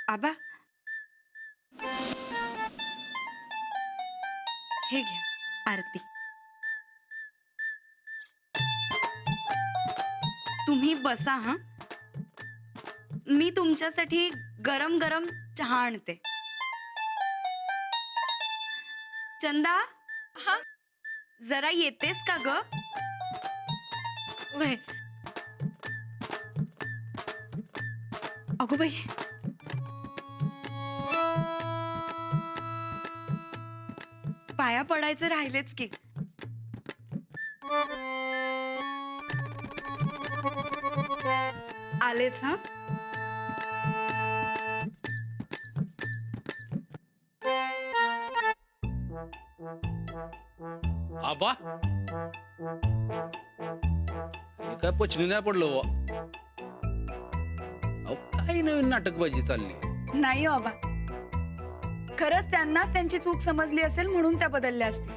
आबा, हे घ्या आरती. तुम्ही बसा हा. मी तुमच्यासाठी गरम गरम चहा आणते. चंदा, हा. जरा येतेस का ग? वय. अगो बाई, पाया पडायचं राहिलेच की. आलेच हा. आबा, हे काय पचनी नाही पडलं वा. अहो, काही नवीन नाटकबाजी चालली. नाही हो बाबा, खरंच त्यांनाच त्यांची चूक समजली असेल म्हणून त्या बदलल्या असतील.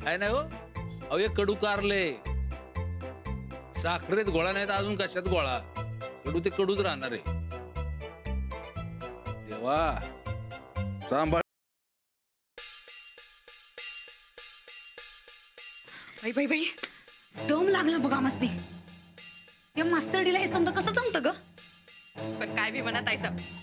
काय नाही हो. अहो, हे कडू कारले. साखरेत गोळा नाही तर अजून कशात गोळा. कडू ते कडूच राहणार आहे. देवा, सांभाळ. बाई बाई बाई, दम लागला बघा मस्ती. या मास्तरडीला हे समजा कसं जमतं ग? पण काय बी म्हणत आहे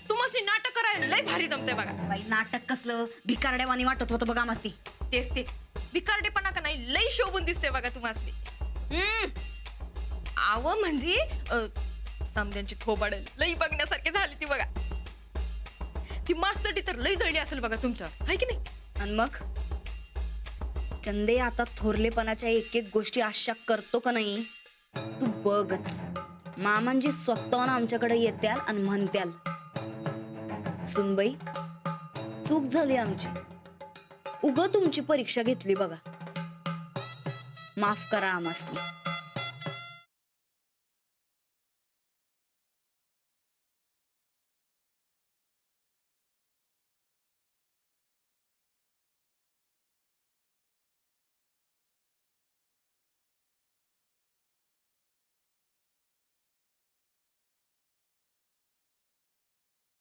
तू मस्त नाटक करायला लय भारी जमतंय बघा. बाई, नाटक कसलं भिकारड्यावानी वाटत होतं बघा मस्ती. तेच ते भिकारडेपणा का नाही लय शोभून दिसते बघा तुम्हाला. आव म्हणजे समद्यांची थोबाड लई बघण्यासारखी झाली ती बघा. ती मास्तडी तर लई जळली असेल बघा तुमच्या, हाय की नाही? आणि मग चंदे आता थोरलेपणाच्या एक एक गोष्टी आशा करतो का नाही तू बघच. मामांजी स्वतःहून आमच्याकडे येत्याल आणि म्हणत्याल, सुनबाई चूक झाली आमची, उग तुमची परीक्षा घेतली बघा, माफ करा आमासनी.